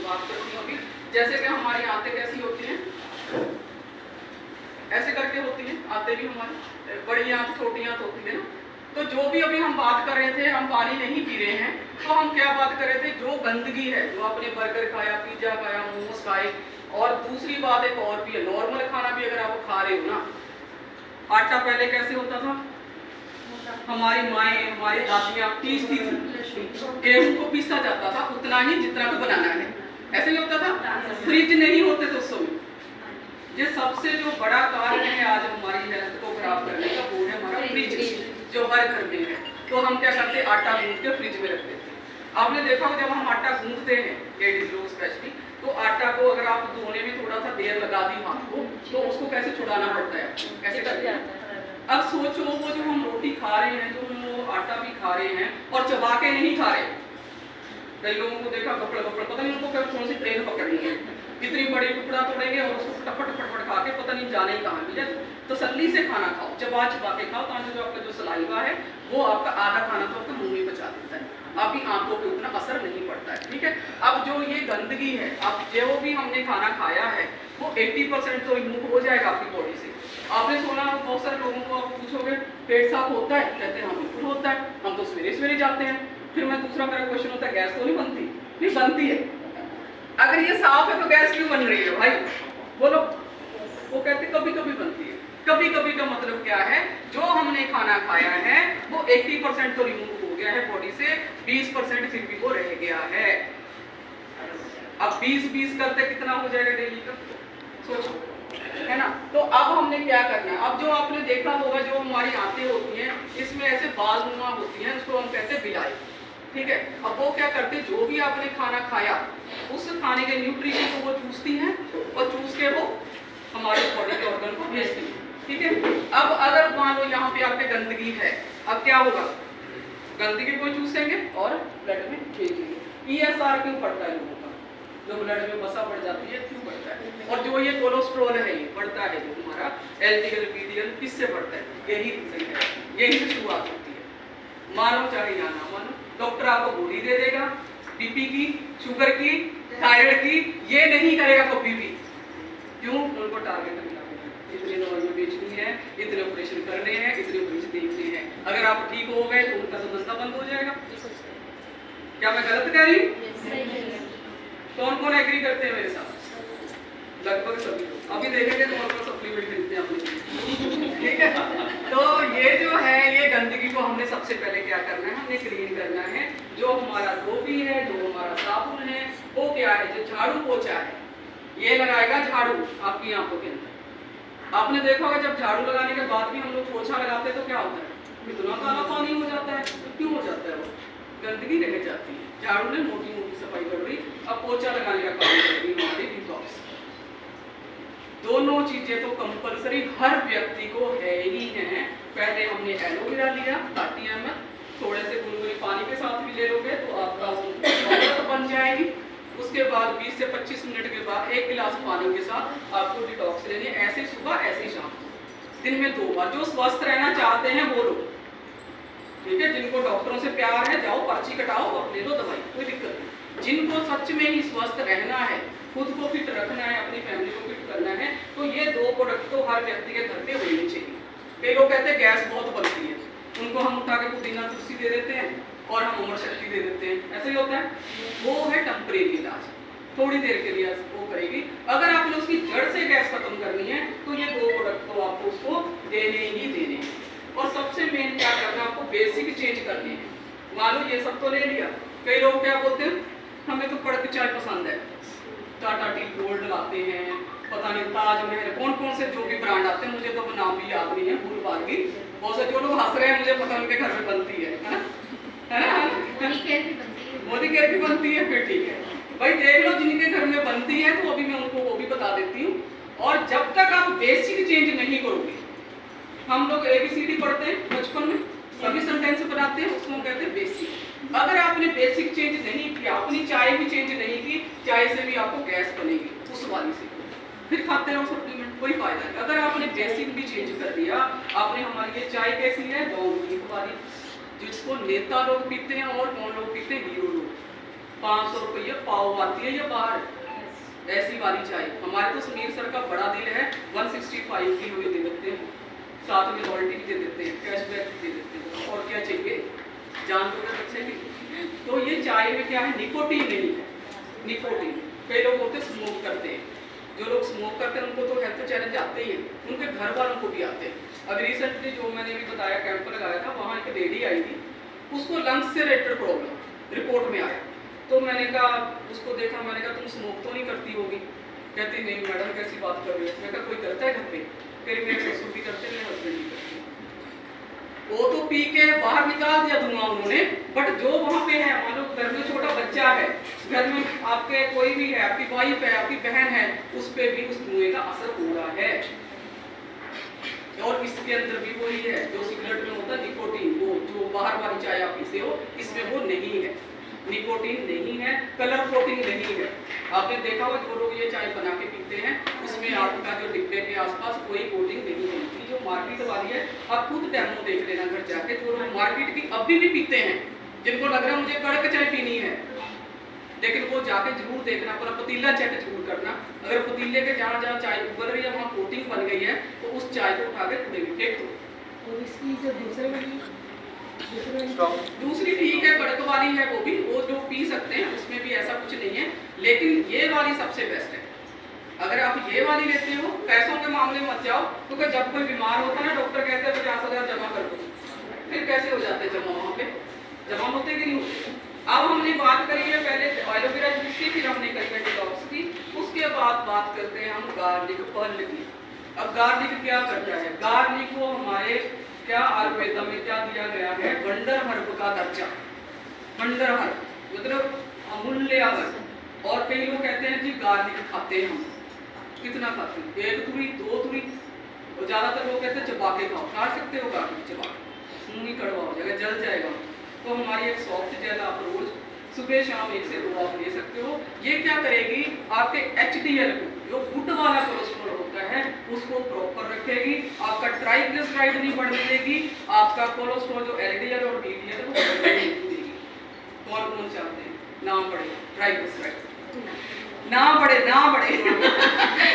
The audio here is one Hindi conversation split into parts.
बात करती हूँ अभी। जैसे कि हमारी आंतें कैसी होती हैं, ऐसे करके होती हैं आंतें भी हमारी, बड़ी आंत छोटी आंत होती है ना। तो जो भी अभी हम बात कर रहे थे, हम पानी नहीं पी रहे हैं, तो हम क्या बात कर रहे थे, जो गंदगी है, जो आपने बर्गर खाया, पिज्जा खाया, मोमोज खाए, और दूसरी बात एक और भी है, नॉर्मल खाना भी अगर आप खा रहे हो ना, आटा पहले कैसे होता था, हमारी माएँ, हमारी दादियाँ पीसती थी, गेहूं को पीसा जाता था उतना ही जितना को बनाना है, ऐसे ही होता था। फ्रिज नहीं होते थे उस समय। ये सबसे जो बड़ा कारण है आज हमारी हेल्थ को खराब करने का, वो है हमारा फ्रिज, जो हर घर में है। तो हम क्या करते, आटा गूंथ के फ्रिज में रख देते हैं। आपने देखा जब हम आटा गूंथते हैं, लेडीज लोग स्पेशली, तो आटा को अगर आप धोने में थोड़ा सा देर लगा दी हाथ को, तो उसको कैसे छुड़ाना पड़ता है, कैसे करते हैं। अब सोचो वो जो हम रोटी खा रहे हैं, जो हम वो आटा भी खा रहे हैं और चबा के नहीं खा रहे। कई लोगों को देखा कपड़ा पता नहीं उनको कौन सी ट्रेन पकड़नी है, इतनी बड़ी टुकड़ा तोड़ेंगे और उसको फटाफट फटाफट खा के पता नहीं जाने ही कहाँ मिले। तसल्ली से खाना खाओ, चबा के खाओ, ताकि जो आपका जो सलाइवा है वो आपका आधा खाना तो आपका मुंह में पचा देता है, आपकी आंखों पे उतना असर नहीं पड़ता है, ठीक है। अब जो ये गंदगी है, अब जो भी हमने खाना खाया है वो 80% तो रिमूव हो जाएगा आपकी बॉडी से। आपने सुना बहुत सारे लोगों को आप पूछोगे पेट साफ होता है, कहते हैं हाँ बिल्कुल होता है, हम तो सवेरे सवेरे जाते हैं। फिर मैं दूसरा मेरा क्वेश्चन होता है गैस तो नहीं बनती? नहीं बनती है। अगर ये साफ है तो गैस क्यों बन रही है भाई, बोलो। वो कहते कभी कभी बनती है। कभी कभी का मतलब क्या है, जो हमने खाना खाया है वो 80% तो रिमूव हो गया है बॉडी से, 20% फिर भी वो रह गया है। अब 20-20 करते कितना हो जाएगा डेली का, सोचो, है ना। तो अब हमने क्या करना है, अब जो आपने देखा होगा जो हमारी आंतें होती हैं इसमें ऐसे बाल नुमा होती हैं, उसको हम कहते हैं बिलाई, ठीक है। अब वो क्या करते हैं, जो भी आपने खाना खाया उस खाने के न्यूट्रिशन को वो चूसती हैं और चूस के वो हमारे बॉडी के ऑर्गन को भेजती हैं, ठीक है। अब अगर मान लो यहाँ पे आपके गंदगी है, अब क्या होगा, गंदगी को चूसेंगे और ब्लड में भेजेंगे। ESR क्यों पड़ता है लोगों का, जो ब्लड में वसा बढ़ जाती है क्यों बढ़ता है, और जो ये कोलेस्ट्रॉल है ये बढ़ता है, जो हमारा LDL VDL किससे बढ़ता है, यही रीजन है, यही से शुरुआत होती है। मानो चाहे या ना मानो, डॉक्टर आपको गोली दे देगा BP की, शुगर की, थायराइड की, ये नहीं करेगा कभी भी। क्यों? उनको टारगेट मिला है, इतनी दवाइयां बेचनी है, इतने ऑपरेशन करने हैं, इतने मरीज देखने हैं, अगर आप ठीक हो गए तो उनका तो धंधा बंद हो जाएगा। क्या मैं गलत कह रही हूँ? कौन कौन एग्री करते हैं मेरे साथ? लगभग सभी। अभी देखेंगे कौन कौन सप्लीमेंट खरीदते हैं अपने, ठीक है। तो ये जो है, ये गंदगी को हमने सबसे पहले क्या करना है, हमने क्लीन करना है। जो हमारा धोबी है, जो हमारा साबुन है, वो क्या है, जो झाड़ू पोछा है, ये लगाएगा झाड़ू आपकी आंखों के अंदर। आपने देखा होगा जब झाड़ू लगाने के बाद भी हम लोग पोछा लगाते हैं तो क्या होता है, इतना काला पानी हो जाता है। तो क्यों हो जाता है, वो गंदगी रह जाती है। झाड़ू ने मोटी मोटी सफाई कर दी, अब पोछा लगाने का काम कर रही हमारी डिटॉक्स। दोनों चीजें तो कंपलसरी हर व्यक्ति को है ही है। पहले हमने एलोवेरा लिया 30 ml, थोड़े से गुनगुने पानी के साथ भी ले लोगे तो आपका तो बन जाएगी। उसके बाद 20 से 25 मिनट के बाद 1 गिलास पानी के साथ आपको डिटॉक्स लेनी है, ऐसे सुबह ऐसे शाम, दिन में 2 बार। जो स्वस्थ रहना चाहते हैं वो लोग, ठीक है, जिनको डॉक्टरों से प्यार है जाओ पर्ची कटाओ और ले लो दवाई, कोई दिक्कत नहीं। जिनको सच में ही स्वस्थ रहना है, खुद को फिट रखना है, अपनी फैमिली को फिट करना है, तो ये 2 प्रोडक्ट तो हर व्यक्ति के घर पे होनी चाहिए। कई लोग कहते हैं गैस बहुत बनती है, उनको हम उठा के पुदीना तुलसी दे देते हैं और हम अमर शक्ति दे देते हैं, ऐसा ही होता है। वो है टेम्परेरी इलाज, थोड़ी देर के लिए वो करेगी। अगर आपने उसकी जड़ से गैस खत्म करनी है तो ये 2 प्रोडक्ट तो आपको उसको देने ही देने हैं। और सबसे मेन क्या करना है, आपको बेसिक चेंज करनी है। मान लो ये सब तो ले लिया, कई लोग क्या बोलते हैं हमें तो कड़क चाय पसंद है, टाटा टी गोल्ड लाते हैं, पता नहीं ताजमहल, कौन कौन से जो भी ब्रांड आते हैं, मुझे तो नाम भी याद नहीं है, भूल भाल की। बहुत से जो लोग हंस रहे हैं मुझे पता उनके घर में बनती है ना, है ना, मोदी केयर भी बनती है, फिर ठीक है भाई, देख लो जिनके घर में बनती है तो अभी मैं उनको वो भी बता देती हूँ। और जब तक आप बेसिक चेंज नहीं करोगे, हम लोग ABCD पढ़ते हैं बचपन में, सभी सेंटेंस बनाते हैं, उसको कहते हैं बेसिक। अगर आपने बेसिक चेंज नहीं किया, अपनी चाय भी चेंज नहीं की, चाय से भी आपको गैस बनेगी उस वाली से, फिर खाते रहो सप्लीमेंट, कोई फायदा नहीं। अगर आपने बेसिक भी चेंज कर दिया, आपने हमारी ये चाय कैसी है, लौंग वाली, जिसको नेता लोग पीते हैं और कौन लोग पीते हैं, हीरो लोग, 500 रुपये पाव आती है या बाहर, ऐसी वाली चाय। हमारे तो समीर सर का बड़ा दिल है, 165 की हमें दे देते हैं, साथ में रॉयल्टी भी दे देते हैं, कैशबैक भी दे देते हैं, और क्या चाहिए, जान तो बच्चे भी। तो ये चाय में क्या है, निकोटीन नहीं है, निकोटीन। कई लोग होते स्मोक करते हैं, जो लोग स्मोक करते हैं उनको तो हेल्थ चैलेंज आते ही हैं, उनके घर वालों को भी आते हैं। अभी रिसेंटली जो मैंने भी बताया कैंप लगाया था, वहाँ एक लेडी आई थी, उसको लंग्स से रिलेटेड प्रॉब्लम रिपोर्ट में आया। तो मैंने कहा, उसको देखा, मैंने कहा तुम स्मोक तो नहीं करती होगी? कहती नहीं मैडम, कैसी बात कर रही हो। मैं कहा कोई करता है घर पे? फिर मेरे ससुर भी करते, मेरे हस्बैंड भी करते। वो तो पी के बाहर निकाल दिया धुआं उन्होंने, बट जो वहाँ पे है, मान लो घर में छोटा बच्चा है, घर में आपके कोई भी है, आपकी वाइफ है, आपकी बहन है, उस पे भी उस धुएं का असर हो रहा है। और इसके अंदर भी वही है जो सिगरेट में होता है निकोटीन, वो जो बाहर वाली चाय आप पीते हो, इसमें वो नहीं है, निकोटीन नहीं है, कलर कोटिंग नहीं है। आपने देखा होगा जो लोग ये चाय बना के पीते हैं, उसमें आपका जो डिब्बे के आसपास कोई कोटिंग नहीं होती। जो मार्केट वाली है, आप खुद डेमो देख लेना घर जाके। जो लोग मार्केट की अभी भी पीते हैं, जिनको लग रहा है मुझे कड़क चाय पीनी है, लेकिन वो जाके जरूर देखना, अपना पतीला चेक जरूर करना। अगर पतीले के जहाँ जहाँ चाय उबल रही है वहाँ कोटिंग बन गई है, तो उस चाय को उठा के कूड़े में फेंक दो। और इसकी जो दूसरी ठीक है, कड़क वाली है, वो भी, वो जो पी सकते हैं, उसमें भी ऐसा कुछ नहीं है, लेकिन ये वाली सबसे बेस्ट है। अगर आप ये वाली लेते हो, पैसों के मामले मत जाओ, क्योंकि जब कोई बीमार होता है ना, डॉक्टर कहते हैं 50,000 जमा कर दो, फिर कैसे हो जाते जमा? वहाँ पे जमा होते कि नहीं होते? अब हमने बात करी है पहले एलोवेरा जूस की, फिर हमने करी है डिटॉक्स की, उसके बाद बात करते हैं हम गार्लिक पर्ल की। अब गार्लिक क्या करता है? गार्लिक को हमारे क्या आयुर्वेद में क्या दिया गया है, वंडर हर्ब का दर्जा। वंडर हर्ब मतलब अमूल्य हर्ब। और कई लोग कहते हैं जी गार्लिक खाते हैं हम, कितना खाते हैं? 1 तुरी 2 तुरी, और ज्यादातर लोग कहते हैं चबा के खाओ। खा सकते हो गार्लिक चबा के? मुंह ही कड़वा हो जाएगा, जल जाएगा। तो हमारी एक सॉफ्ट जेल आप रोज सुबह शाम 1 से 2 आप ले सकते हो। ये क्या करेगी, आपके HDL को, जो गुड वाला कोलेस्ट्रॉल होता है, उसको प्रॉपर रखेगी, आपका ट्राइग्लिसराइड नहीं बढ़ने देगी, आपका कोलेस्ट्रॉल जो LDL और DDL है वो बढ़ने नहीं देगी। कौन कौन चाहते हैं नाम बढ़े, ट्राइग्लिसराइड ना बढ़े, ना बढ़े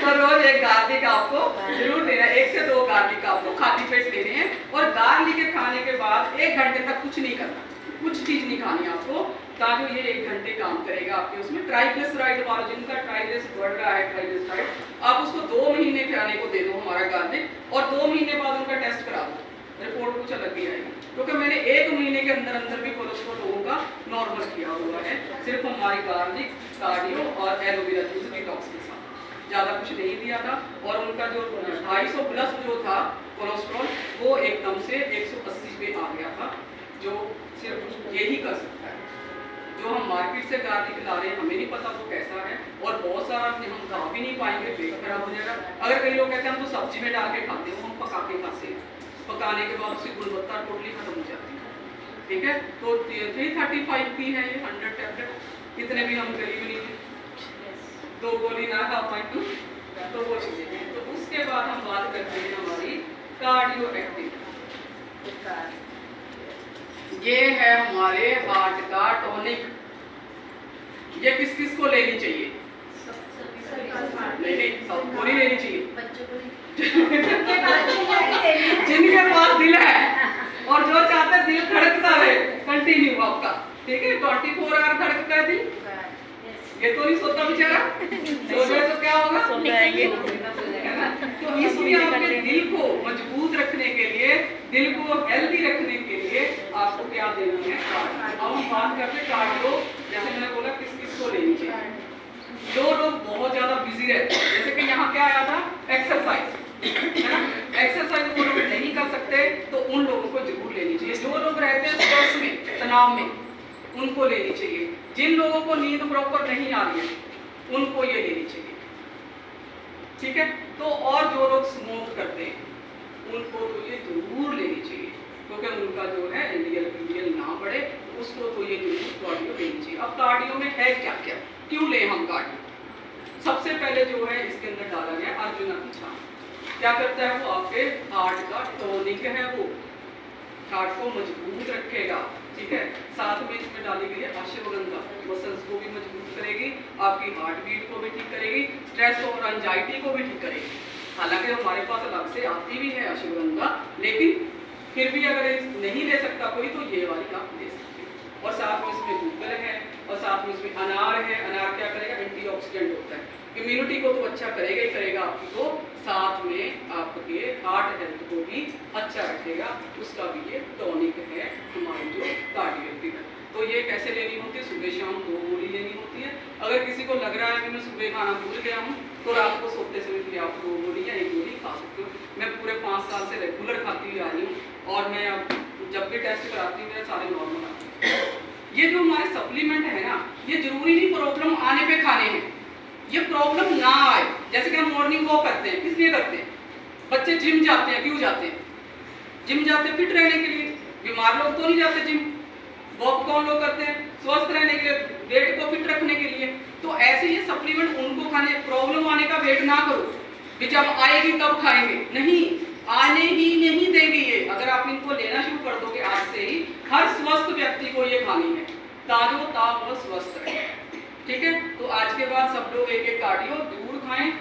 तो रोज एक गार्लिक आपको जरूर लेना, 1 से 2 गार्लिक आपको खाली पेट लेने हैं। और गार्लिक के खाने के बाद 1 घंटे तक कुछ नहीं करना, कुछ चीज नहीं खानी आपको, ताकि ये 1 घंटे काम करेगा आपके उसमें। ट्राइग्लिसराइड वाला, जिनका ट्राइग्लिस बढ़ रहा है, ट्राइग्लिसराइड, आप उसको 2 महीने खाने को दे दो हमारा गार्लिक, और 2 महीने बाद उनका टेस्ट करा दो, रिपोर्ट कुछ अलग ही आएगी। क्योंकि मैंने 1 महीने के अंदर अंदर भी कोलेस्ट्रॉल लोगों का नॉर्मल किया हुआ है, सिर्फ हमारी गार्लिक, कार्डियो और एलोवेरा जूस डिटॉक्स के साथ, ज़्यादा कुछ नहीं दिया था। और उनका जो 250 प्लस जो था कोलेस्ट्रॉल, वो एकदम से 180 पे आ गया था, जो सिर्फ यही कर सकता है। जो हम मार्केट से गार्लिक ला रहे हैं, हमें नहीं पता वो कैसा है, और बहुत सारा हम खा भी नहीं पाएंगे, पेट खराब हो जाएगा। अगर कई लोग कहते हैं हम तो सब्जी में डाल के खाते हैं, हम पका के खाते हैं, पकाने के बाद उसकी गुणवत्ता टोटली खत्म हो जाती है। ठीक है, तो 335 की है ये 100 टैबलेट, इतने भी हम गरीब नहीं थे, 2 गोली ना खा पाए तो वो चीजें हैं। तो उसके बाद हम बात करते हैं हमारी कार्डियो एक्टिव। ये है हमारे हार्ट का टॉनिक। ये किस किस को लेनी चाहिए? नहीं, सबको नहीं लेनी चाहिए, जिनके पास दिल है और जो चाहते हैं दिल धड़कता रहे कंटिन्यू आपका, ठीक है, 24 आवर धड़कता है दिल, ये तो नहीं सोता बेचारा, तो क्या होगा, है ना? तो इसलिए आपके दिल को मजबूत रखने के लिए, दिल को हेल्दी रखने के लिए आपको क्या देना है? कार्डियो। अब हम बात करते हैं कार्डियो, जैसे मैंने बोला किस किस को लेनी चाहिए। जो लोग बहुत ज्यादा बिजी रहते हैं, जैसे कि यहाँ क्या आया था, एक्सरसाइज, है ना? एक्सरसाइज वो लोग नहीं कर सकते, तो उन लोगों को जरूर लेनी चाहिए। जो लोग रहते हैं स्ट्रेस में, तनाव में, उनको लेनी चाहिए। जिन लोगों को नींद प्रॉपर नहीं आ रही है, उनको ये लेनी चाहिए, ठीक है। तो और जो लोग स्मोक करते हैं, उनको तो ये जरूर लेनी चाहिए, क्योंकि उनका जो है LDL ना बढ़े, उसको तो ये जरूर कार्डियो लेनी चाहिए। अब कार्डियो में है क्या क्या, क्यों ले हम कार्डियो? सबसे पहले जो है इसके अंदर डाला गया अर्जुना की छाल। क्या करता है वो? आपके हार्ट का टॉनिक है, वो हार्ट को मजबूत रखेगा, ठीक है। साथ में इसमें डाली गई है अश्वगंधा, मसल्स को भी मजबूत करेगी, आपकी हार्ट बीट को भी ठीक करेगी, स्ट्रेस और एंजाइटी को भी ठीक करेगी। हालांकि हमारे पास अलग से आती भी है अश्वगंधा, लेकिन फिर भी अगर नहीं ले सकता कोई तो ये वाली आप ले सकते हो। और साथ में इसमें गूगल है, और साथ में इसमें अनार है। अनार क्या करेगा, एंटीऑक्सीडेंट होता है, इम्यूनिटी को तो अच्छा करेगा ही करेगा आपकी, तो साथ में आपके हार्ट हेल्थ को भी अच्छा रखेगा। उसका भी ये टॉनिक है हमारी जो कार्डियोलॉजी है। तो ये कैसे लेनी होती है, सुबह शाम 2 गोली लेनी होती है। अगर किसी को लग रहा है कि मैं सुबह खाना भूल गया हूँ तो रात को सोते समय भी आप 2 गोली या 1 गोली खा सकते हो। मैं पूरे 5 साल से रेगुलर खाती हुई आ रही हूँ और मैं अब जब भी टेस्ट कराती हूँ मेरे सारे नॉर्मल आते हैं। ये जो हमारे सप्लीमेंट है ना, ये जरूरी नहीं प्रॉब्लम आने पे खाने हैं, ये प्रॉब्लम ना आए। जैसे कि हम मॉर्निंग वॉक करते हैं, किस लिए करते हैं, बच्चे जिम जाते हैं, क्यों जाते हैं, जिम जाते हैं फिट रहने के लिए। बीमार लोग तो नहीं जाते जिम, वॉक कौन लोग करते हैं, स्वस्थ रहने के लिए, वेट को फिट रखने के लिए। तो ऐसे ये सप्लीमेंट उनको खाने, प्रॉब्लम आने का वेट ना करो कि जब आएगी तब खाएंगे, नहीं, आने ही नहीं देंगे ये। अगर आप इनको लेना शुरू कर दोगे आज से ही, हर स्वस्थ व्यक्ति को ये खानी है, ताजो ताब स्वस्थ रहे। ठीक है, तो आज के बाद सब लोग एक कार्डियो जरूर खाएं।